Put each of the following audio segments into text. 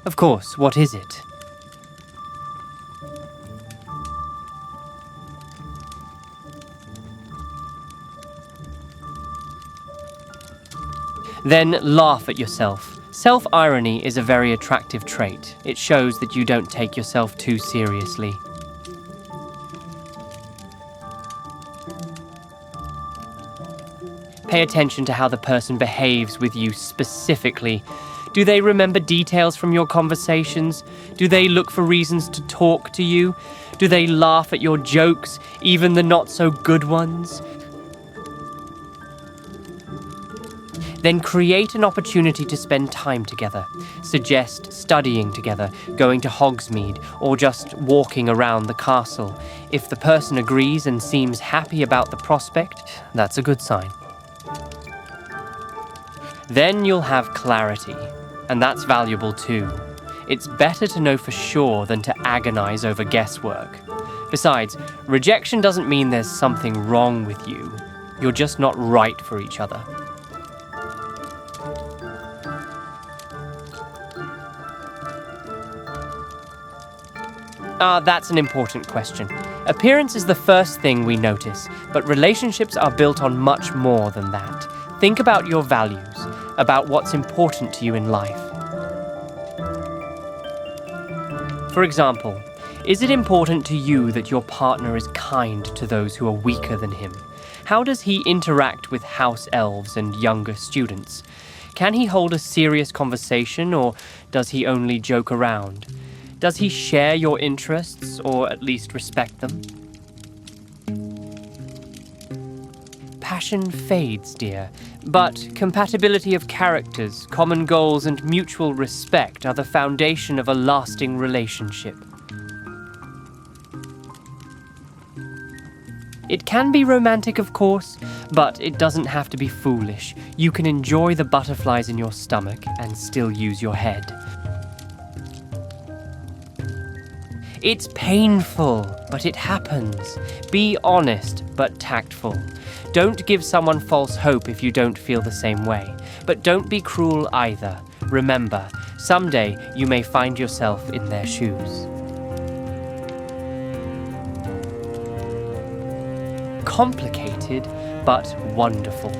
Of course, what is it? Then laugh at yourself. Self-irony is a very attractive trait. It shows that you don't take yourself too seriously. Pay attention to how the person behaves with you specifically. Do they remember details from your conversations? Do they look for reasons to talk to you? Do they laugh at your jokes, even the not-so-good ones? Then create an opportunity to spend time together. Suggest studying together, going to Hogsmeade, or just walking around the castle. If the person agrees and seems happy about the prospect, that's a good sign. Then you'll have clarity, and that's valuable too. It's better to know for sure than to agonize over guesswork. Besides, rejection doesn't mean there's something wrong with you. You're just not right for each other. That's an important question. Appearance is the first thing we notice, but relationships are built on much more than that. Think about your values, about what's important to you in life. For example, is it important to you that your partner is kind to those who are weaker than him? How does he interact with house elves and younger students? Can he hold a serious conversation, or does he only joke around? Does he share your interests, or at least respect them? Passion fades, dear, but compatibility of characters, common goals, and mutual respect are the foundation of a lasting relationship. It can be romantic, of course, but it doesn't have to be foolish. You can enjoy the butterflies in your stomach and still use your head. It's painful, but it happens. Be honest, but tactful. Don't give someone false hope if you don't feel the same way. But don't be cruel either. Remember, someday you may find yourself in their shoes. Complicated, but wonderful.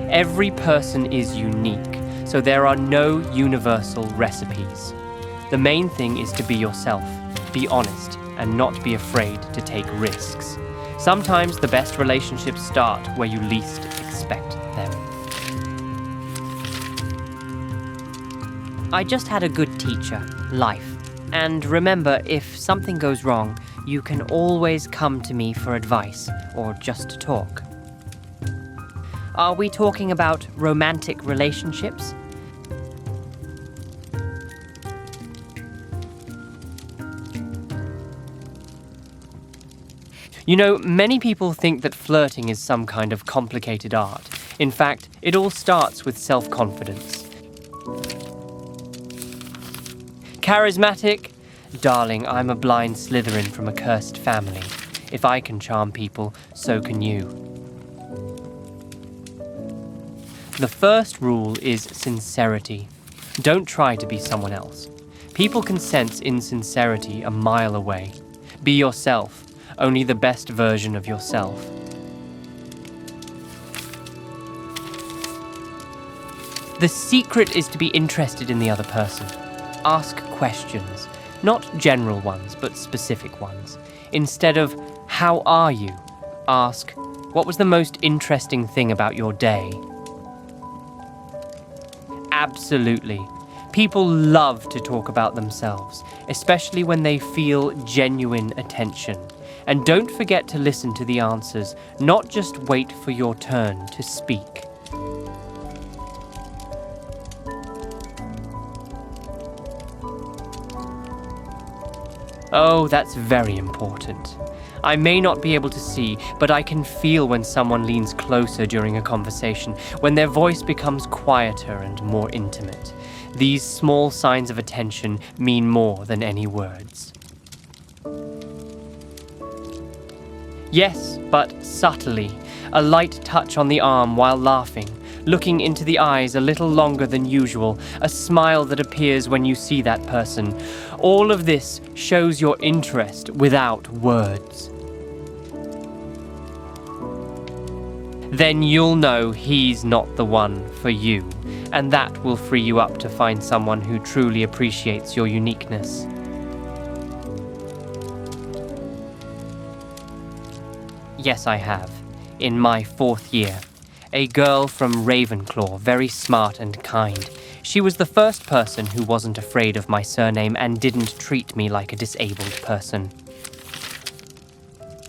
Every person is unique, so there are no universal recipes. The main thing is to be yourself. Be honest, and not be afraid to take risks. Sometimes the best relationships start where you least expect them. I just had a good teacher, life. And remember, if something goes wrong, you can always come to me for advice, or just to talk. Are we talking about romantic relationships? You know, many people think that flirting is some kind of complicated art. In fact, it all starts with self-confidence. Charismatic? Darling, I'm a blind Slytherin from a cursed family. If I can charm people, so can you. The first rule is sincerity. Don't try to be someone else. People can sense insincerity a mile away. Be yourself. Only the best version of yourself. The secret is to be interested in the other person. Ask questions, not general ones, but specific ones. Instead of, how are you? Ask, what was the most interesting thing about your day? Absolutely. People love to talk about themselves, especially when they feel genuine attention. And don't forget to listen to the answers, not just wait for your turn to speak. Oh, that's very important. I may not be able to see, but I can feel when someone leans closer during a conversation, when their voice becomes quieter and more intimate. These small signs of attention mean more than any words. Yes, but subtly. A light touch on the arm while laughing. looking into the eyes a little longer than usual, a smile that appears when you see that person. All of this shows your interest without words. Then you'll know he's not the one for you, and that will free you up to find someone who truly appreciates your uniqueness. Yes, I have. In my 4th year. A girl from Ravenclaw, very smart and kind. She was the first person who wasn't afraid of my surname and didn't treat me like a disabled person.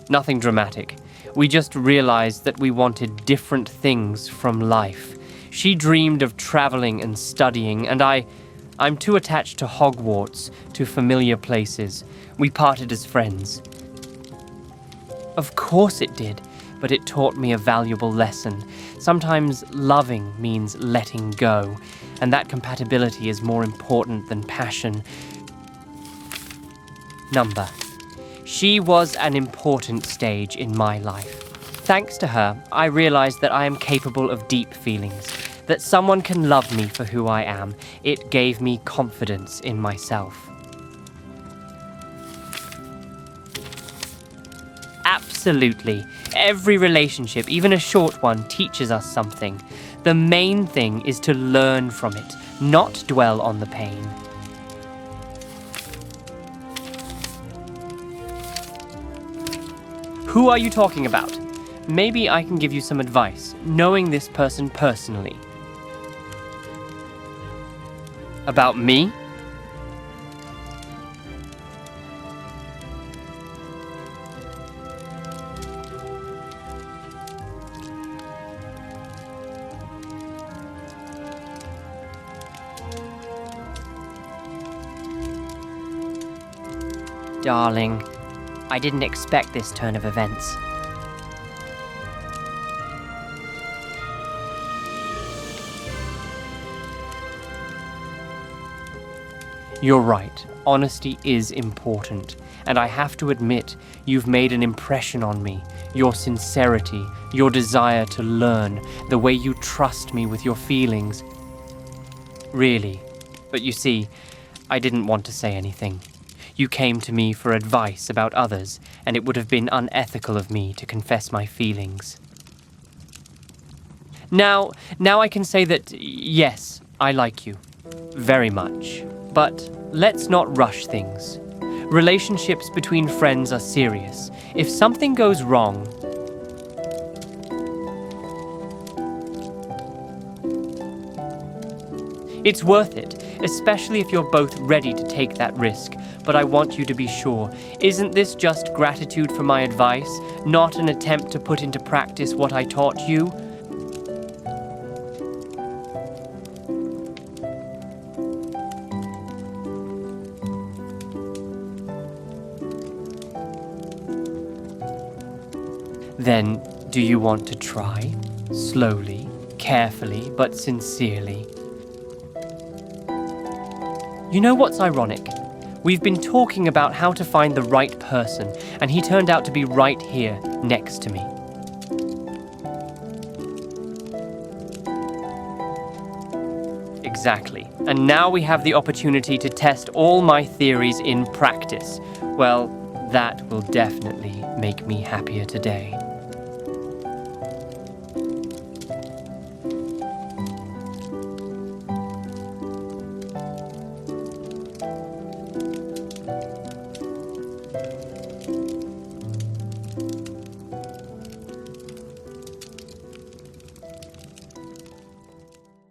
Nothing dramatic. We just realized that we wanted different things from life. She dreamed of traveling and studying, and I'm too attached to Hogwarts, to familiar places. We parted as friends. Of course it did, but it taught me a valuable lesson. Sometimes loving means letting go, and that compatibility is more important than passion. Number. She was an important stage in my life. Thanks to her, I realized that I am capable of deep feelings, that someone can love me for who I am. It gave me confidence in myself. Absolutely. Every relationship, even a short one, teaches us something. The main thing is to learn from it, not dwell on the pain. Who are you talking about? Maybe I can give you some advice, knowing this person personally. About me? Darling, I didn't expect this turn of events. You're right, honesty is important, and I have to admit, you've made an impression on me. Your sincerity, your desire to learn, the way you trust me with your feelings. Really, but you see, I didn't want to say anything. You came to me for advice about others, and it would have been unethical of me to confess my feelings. Now I can say that, yes, I like you. Very much. But let's not rush things. Relationships between friends are serious. If something goes wrong, it's worth it, especially if you're both ready to take that risk. But I want you to be sure, isn't this just gratitude for my advice, not an attempt to put into practice what I taught you? Then, do you want to try? Slowly, carefully, but sincerely. You know what's ironic? We've been talking about how to find the right person, and he turned out to be right here, next to me. Exactly. And now we have the opportunity to test all my theories in practice. Well, that will definitely make me happier today.